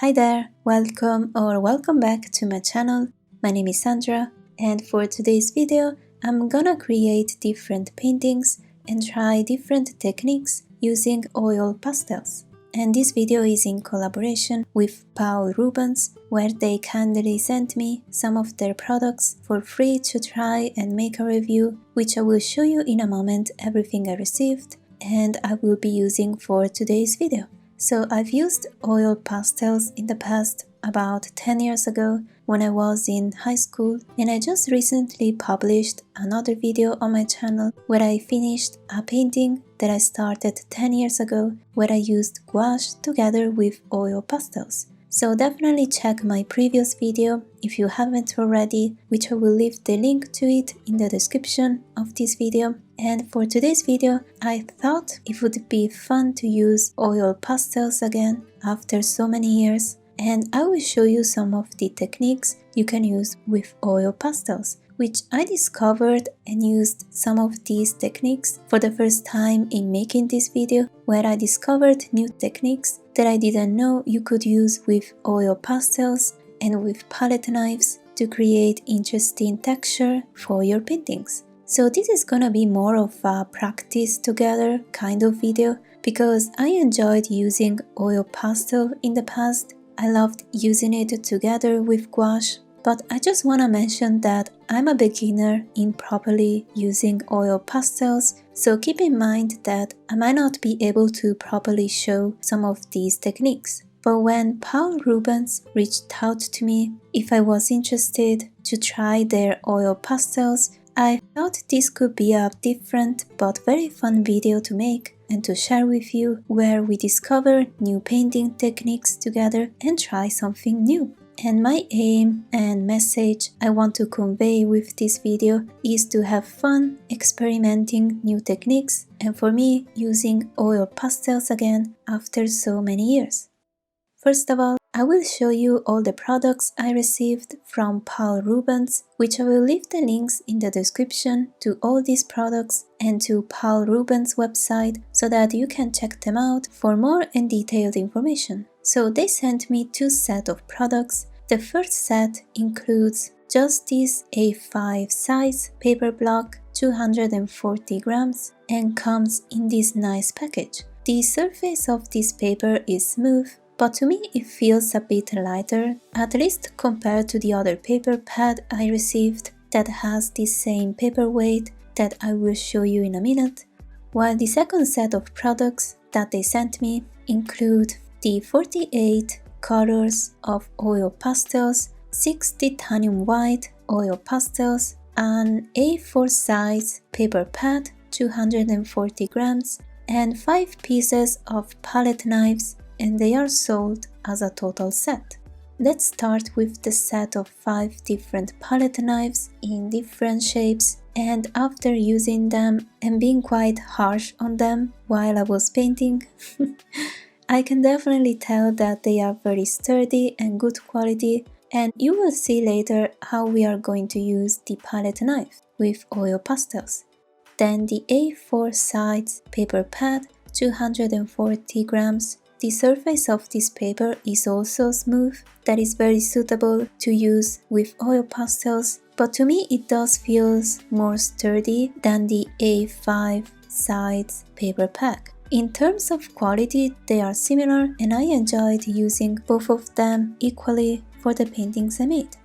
Hi there, welcome back to my channel. My name is Sandra, and for today's video I'm gonna create different paintings and try different techniques using oil pastels. And this video is in collaboration with Paul Rubens, where they kindly sent me some of their products for free to try and make a review, which I will show you in a moment everything I received and I will be using for today's video. So I've used oil pastels in the past, about 10 years ago when I was in high school, and I just recently published another video on my channel where I finished a painting that I started 10 years ago where I used gouache together with oil pastels. So definitely check my previous video if you haven't already, which I will leave the link to it in the description of this video. And for today's video, I thought it would be fun to use oil pastels again after so many years, and I will show you some of the techniques you can use with oil pastels, which I discovered and used some of these techniques for the first time in making this video, where I discovered new techniques that I didn't know you could use with oil pastels and with palette knives to create interesting texture for your paintings. So this is gonna be more of a practice together kind of video because I enjoyed using oil pastel in the past. I loved using it together with gouache, but I just wanna mention that I'm a beginner in properly using oil pastels, so keep in mind that I might not be able to properly show some of these techniques. But when Paul Rubens reached out to me if I was interested to try their oil pastels, I thought this could be a different but very fun video to make and to share with you, where we discover new painting techniques together and try something new. And my aim and message I want to convey with this video is to have fun experimenting new techniques, and for me using oil pastels again after so many years. First of all, I will show you all the products I received from Paul Rubens, which I will leave the links in the description to all these products and to Paul Rubens' website so that you can check them out for more and detailed information. So they sent me two sets of products. The first set includes just this A5 size paper block, 240 grams, and comes in this nice package. The surface of this paper is smooth, but to me it feels a bit lighter, at least compared to the other paper pad I received that has the same paper weight that I will show you in a minute, while the second set of products that they sent me include the 48 colors of oil pastels, 6 titanium white oil pastels, an A4 size paper pad, 240 grams, and 5 pieces of palette knives, and they are sold as a total set. Let's start with the set of 5 different palette knives in different shapes, and after using them and being quite harsh on them while I was painting, I can definitely tell that they are very sturdy and good quality, and you will see later how we are going to use the palette knife with oil pastels. Then the A4 size paper pad, 240 grams. The surface of this paper is also smooth, that is very suitable to use with oil pastels, but to me it does feel more sturdy than the A5 size paper pack. In terms of quality, they are similar, and I enjoyed using both of them equally for the paintings I made.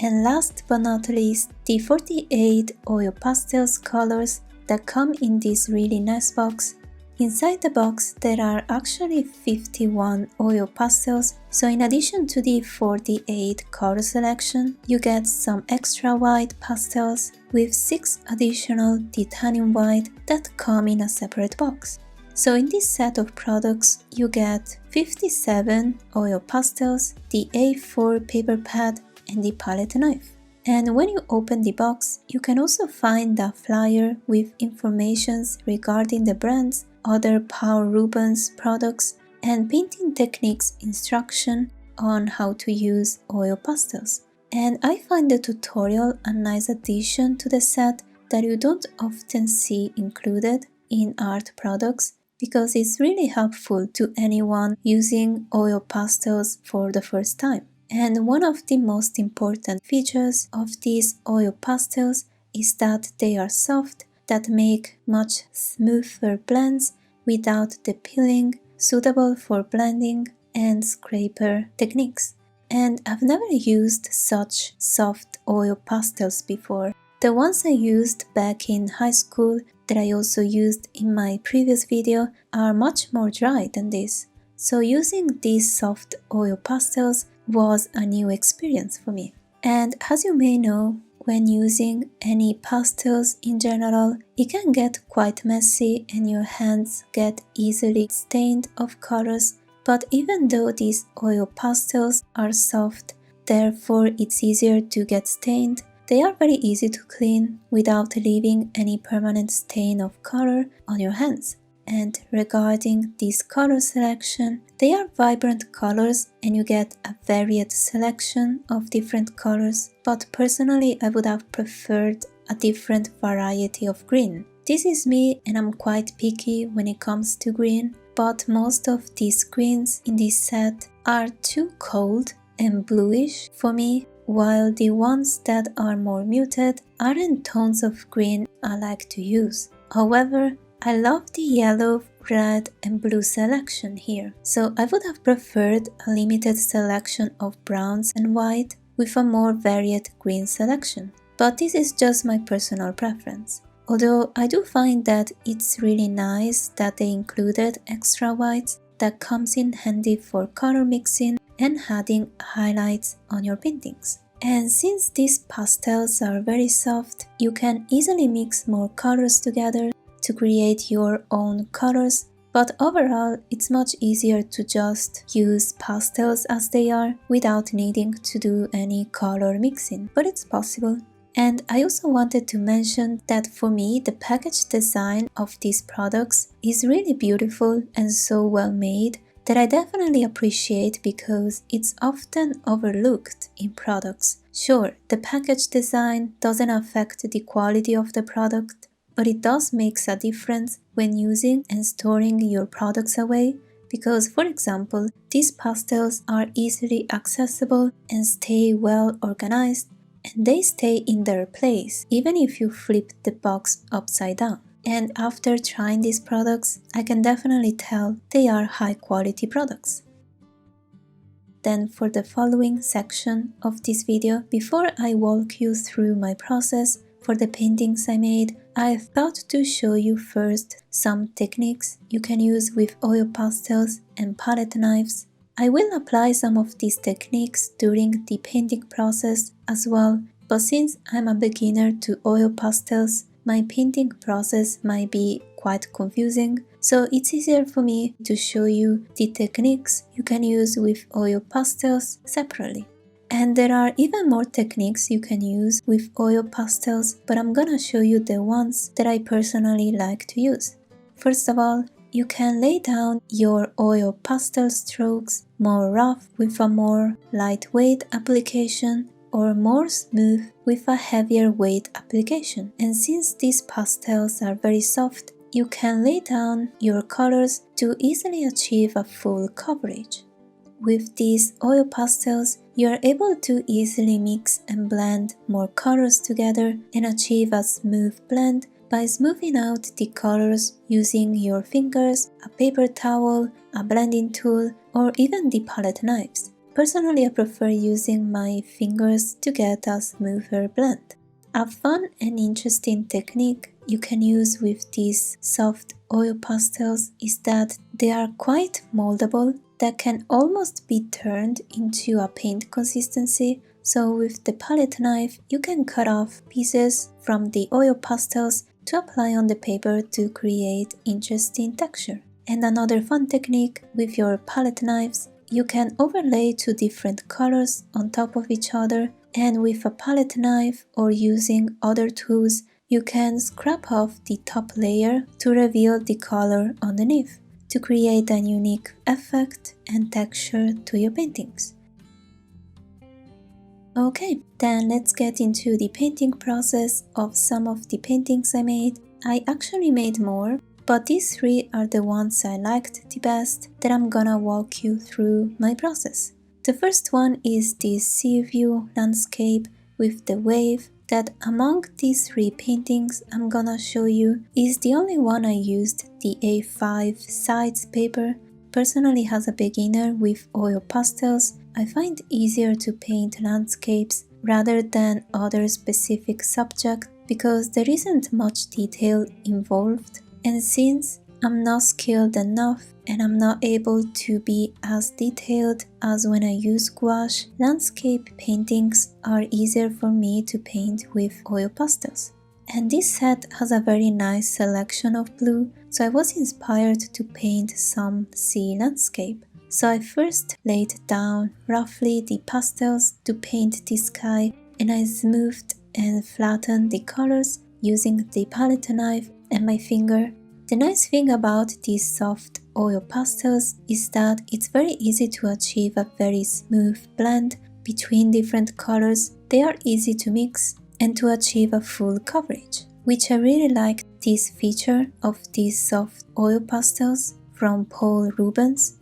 And last but not least, the 48 oil pastels colors that come in this really nice box. Inside the box there are actually 51 oil pastels, so in addition to the 48 color selection, you get some extra white pastels with 6 additional titanium white that come in a separate box. So in this set of products you get 57 oil pastels, the A4 paper pad, and the palette knife. And when you open the box, you can also find a flyer with informations regarding the brands, other Paul Rubens products, and painting techniques instruction on how to use oil pastels. And I find the tutorial a nice addition to the set that you don't often see included in art products, because it's really helpful to anyone using oil pastels for the first time. And one of the most important features of these oil pastels is that they are soft, that make much smoother blends without the peeling, suitable for blending and scraper techniques. And I've never used such soft oil pastels before. The ones I used back in high school that I also used in my previous video are much more dry than this. So using these soft oil pastels was a new experience for me. And as you may know, when using any pastels in general, it can get quite messy and your hands get easily stained of colors. But even though these oil pastels are soft, therefore it's easier to get stained, they are very easy to clean without leaving any permanent stain of color on your hands. And regarding this color selection, they are vibrant colors and you get a varied selection of different colors, but personally I would have preferred a different variety of green. This is me and I'm quite picky when it comes to green, but most of these greens in this set are too cold and bluish for me, while the ones that are more muted aren't tones of green I like to use. However, I love the yellow, red and blue selection here, so I would have preferred a limited selection of browns and white with a more varied green selection. But this is just my personal preference. Although I do find that it's really nice that they included extra whites that comes in handy for color mixing and adding highlights on your paintings. And since these pastels are very soft, you can easily mix more colors together to create your own colors, but overall it's much easier to just use pastels as they are without needing to do any color mixing, but it's possible. And I also wanted to mention that for me the package design of these products is really beautiful and so well made that I definitely appreciate because it's often overlooked in products. Sure, the package design doesn't affect the quality of the product, but it does make a difference when using and storing your products away because, for example, these pastels are easily accessible and stay well organized, and they stay in their place even if you flip the box upside down. And after trying these products, I can definitely tell they are high quality products. Then for the following section of this video, before I walk you through my process for the paintings I made, I thought to show you first some techniques you can use with oil pastels and palette knives. I will apply some of these techniques during the painting process as well, but since I'm a beginner to oil pastels, my painting process might be quite confusing, so it's easier for me to show you the techniques you can use with oil pastels separately. And there are even more techniques you can use with oil pastels, but I'm gonna show you the ones that I personally like to use. First of all, you can lay down your oil pastel strokes more rough with a more lightweight application or more smooth with a heavier weight application. And since these pastels are very soft, you can lay down your colors to easily achieve a full coverage. With these oil pastels, you are able to easily mix and blend more colors together and achieve a smooth blend by smoothing out the colors using your fingers, a paper towel, a blending tool, or even the palette knives. Personally, I prefer using my fingers to get a smoother blend. A fun and interesting technique you can use with these soft oil pastels is that they are quite moldable, that can almost be turned into a paint consistency. So with the palette knife, you can cut off pieces from the oil pastels to apply on the paper to create interesting texture. And another fun technique with your palette knives, you can overlay two different colors on top of each other, and with a palette knife or using other tools, you can scrap off the top layer to reveal the color underneath, to create a unique effect and texture to your paintings. Okay, then let's get into the painting process of some of the paintings I made. I actually made more, but these three are the ones I liked the best that I'm gonna walk you through my process. The first one is this sea view landscape with the wave that among these three paintings I'm gonna show you is the only one I used the A5 size paper. Personally, as a beginner with oil pastels, I find easier to paint landscapes rather than other specific subjects because there isn't much detail involved, and since I'm not skilled enough and I'm not able to be as detailed as when I use gouache, landscape paintings are easier for me to paint with oil pastels. And this set has a very nice selection of blue, so I was inspired to paint some sea landscape. So I first laid down roughly the pastels to paint the sky, and I smoothed and flattened the colors using the palette knife and my finger. The nice thing about these soft oil pastels is that it's very easy to achieve a very smooth blend between different colors. They are easy to mix and to achieve a full coverage, which I really like this feature of these soft oil pastels from Paul Rubens.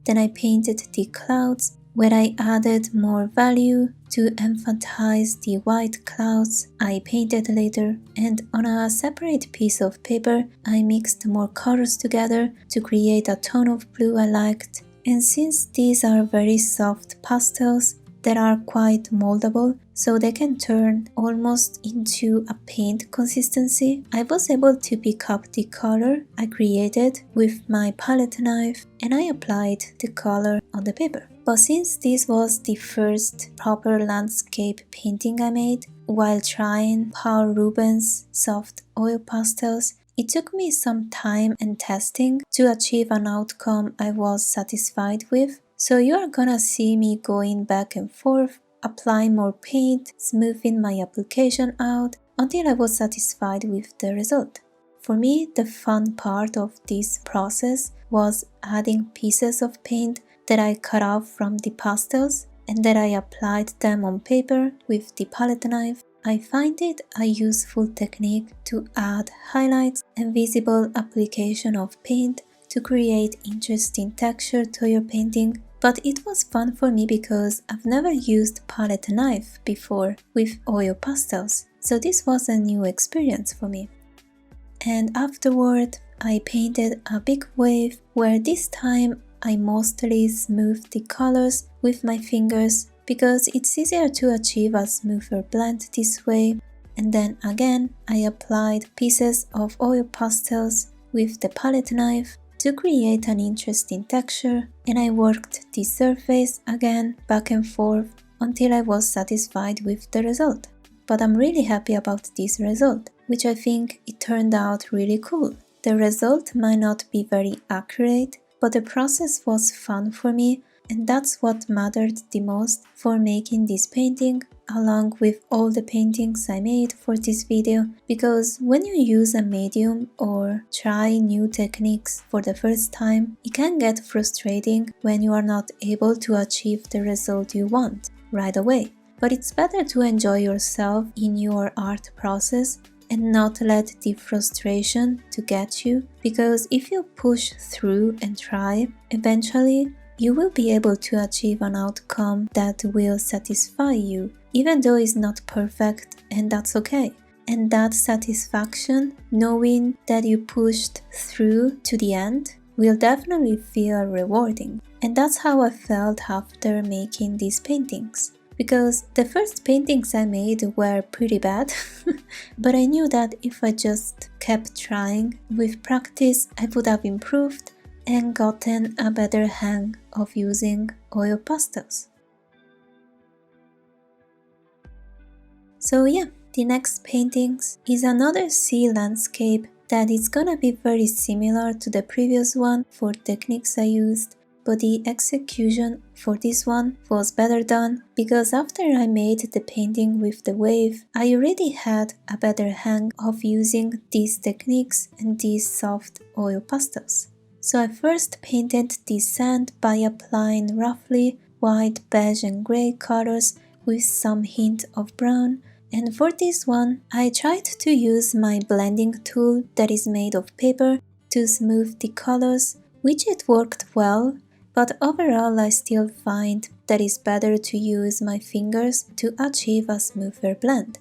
Then I painted the clouds where I added more value to emphasize the white clouds I painted later, and on a separate piece of paper I mixed more colors together to create a tone of blue I liked. And since these are very soft pastels that are quite moldable, so they can turn almost into a paint consistency, I was able to pick up the color I created with my palette knife and I applied the color on the paper. But since this was the first proper landscape painting I made while trying Paul Rubens soft oil pastels, it took me some time and testing to achieve an outcome I was satisfied with. So you are gonna see me going back and forth, applying more paint, smoothing my application out until I was satisfied with the result. For me, the fun part of this process was adding pieces of paint that I cut off from the pastels and that I applied them on paper with the palette knife. I find it a useful technique to add highlights and visible application of paint to create interesting texture to your painting. But it was fun for me because I've never used palette knife before with oil pastels, so this was a new experience for me. And afterward, I painted a big wave where this time I mostly smoothed the colors with my fingers because it's easier to achieve a smoother blend this way. And then again, I applied pieces of oil pastels with the palette knife to create an interesting texture, and I worked the surface again back and forth until I was satisfied with the result. But I'm really happy about this result, which I think it turned out really cool. The result might not be very accurate, but the process was fun for me, and that's what mattered the most for making this painting, along with all the paintings I made for this video, because when you use a medium or try new techniques for the first time, it can get frustrating when you are not able to achieve the result you want right away. But it's better to enjoy yourself in your art process and not let the frustration to get you, because if you push through and try, eventually you will be able to achieve an outcome that will satisfy you, even though it's not perfect, and that's okay. And that satisfaction, knowing that you pushed through to the end, will definitely feel rewarding. And that's how I felt after making these paintings. Because the first paintings I made were pretty bad, but I knew that if I just kept trying, with practice I would have improved and gotten a better hang of using oil pastels. So yeah, the next paintings is another sea landscape that is gonna be very similar to the previous one for techniques I used, but the execution for this one was better done because after I made the painting with the wave, I already had a better hang of using these techniques and these soft oil pastels. So I first painted the sand by applying roughly white, beige and grey colors with some hint of brown, And for this one, I tried to use my blending tool that is made of paper to smooth the colors, which it worked well, but overall I still find that it's better to use my fingers to achieve a smoother blend.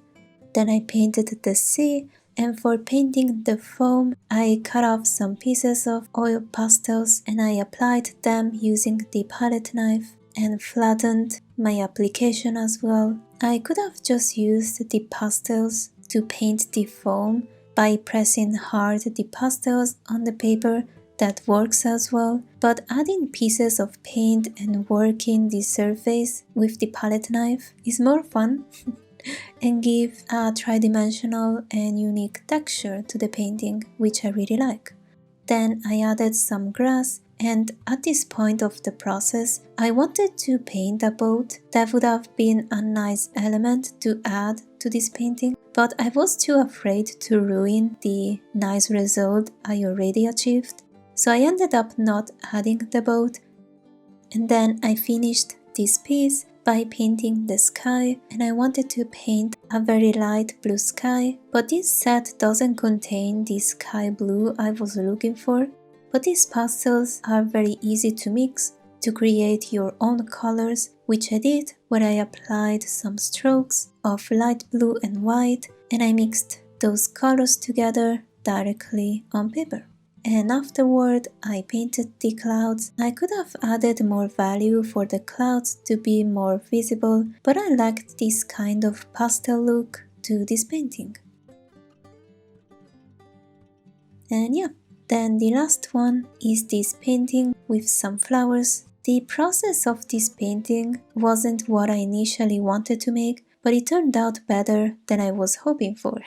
Then I painted the sea, and for painting the foam, I cut off some pieces of oil pastels and I applied them using the palette knife and flattened my application as well. I could have just used the pastels to paint the foam by pressing hard the pastels on the paper. That works as well, but adding pieces of paint and working the surface with the palette knife is more fun and give a three-dimensional and unique texture to the painting, which I really like. Then I added some grass, and at this point of the process, I wanted to paint a boat. That would have been a nice element to add to this painting, but I was too afraid to ruin the nice result I already achieved. So I ended up not adding the boat, and then I finished this piece by painting the sky, and I wanted to paint a very light blue sky, but this set doesn't contain the sky blue I was looking for. But these pastels are very easy to mix to create your own colors, which I did where I applied some strokes of light blue and white, and I mixed those colors together directly on paper. And afterward I painted the clouds. I could have added more value for the clouds to be more visible, but I liked this kind of pastel look to this painting. And yeah, then the last one is this painting with some flowers. The process of this painting wasn't what I initially wanted to make, but it turned out better than I was hoping for.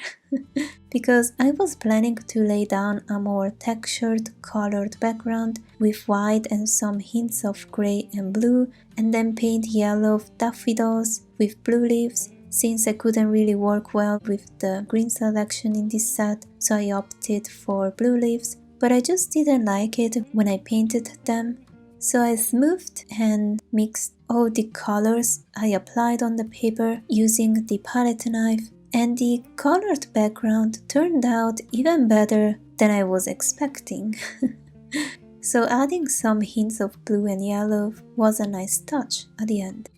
Because I was planning to lay down a more textured, colored background with white and some hints of grey and blue, and then paint yellow daffodils with blue leaves, since I couldn't really work well with the green selection in this set, so I opted for blue leaves, but I just didn't like it when I painted them. So I smoothed and mixed all the colors I applied on the paper using the palette knife, and the colored background turned out even better than I was expecting. So adding some hints of blue and yellow was a nice touch at the end.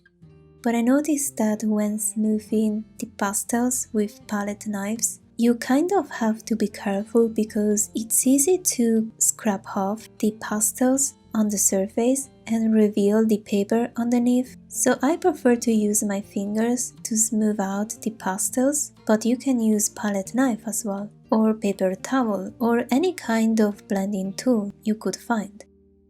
But I noticed that when smoothing the pastels with palette knives, you kind of have to be careful because it's easy to scrap off the pastels on the surface and reveal the paper underneath. So I prefer to use my fingers to smooth out the pastels, but you can use palette knife as well, or paper towel, or any kind of blending tool you could find.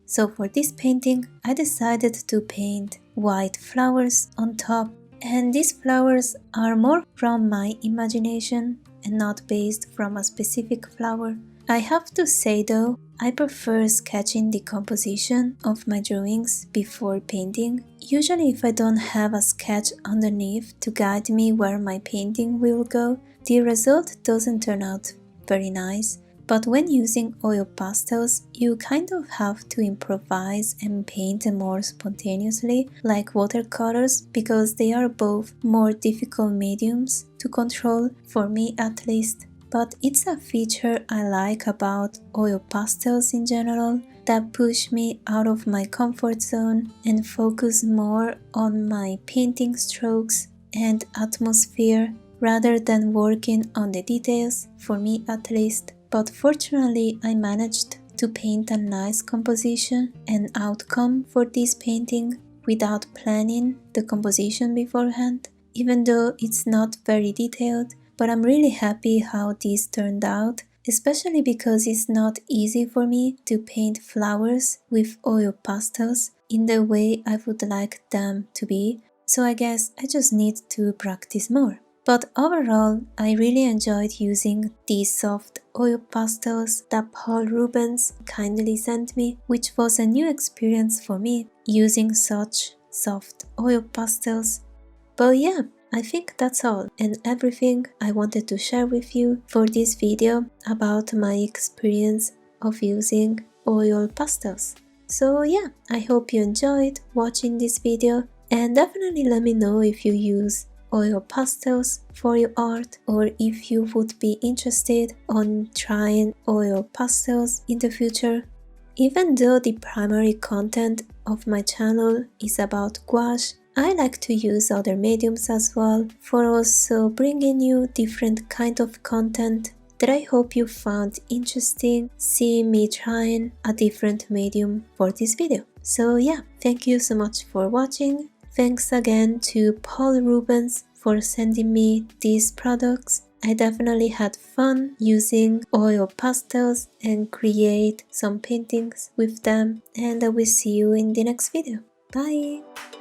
So for this painting, I decided to paint white flowers on top, and these flowers are more from my imagination and not based from a specific flower. I have to say though, I prefer sketching the composition of my drawings before painting. Usually if I don't have a sketch underneath to guide me where my painting will go, the result doesn't turn out very nice. But when using oil pastels, you kind of have to improvise and paint more spontaneously, like watercolors, because they are both more difficult mediums to control, for me at least. But it's a feature I like about oil pastels in general, that push me out of my comfort zone and focus more on my painting strokes and atmosphere rather than working on the details, for me at least. But fortunately I managed to paint a nice composition and outcome for this painting without planning the composition beforehand, even though it's not very detailed. But I'm really happy how this turned out, especially because it's not easy for me to paint flowers with oil pastels in the way I would like them to be, so I guess I just need to practice more. But overall, I really enjoyed using these soft oil pastels that Paul Rubens kindly sent me, which was a new experience for me, using such soft oil pastels. But yeah, I think that's all and everything I wanted to share with you for this video about my experience of using oil pastels. So yeah, I hope you enjoyed watching this video, and definitely let me know if you use oil pastels for your art, or if you would be interested on trying oil pastels in the future. Even though the primary content of my channel is about gouache, I like to use other mediums as well for also bringing you different kind of content that I hope you found interesting seeing me trying a different medium for this video. So yeah, thank you so much for watching. Thanks again to Paul Rubens for sending me these products. I definitely had fun using oil pastels and create some paintings with them, and I will see you in the next video. Bye!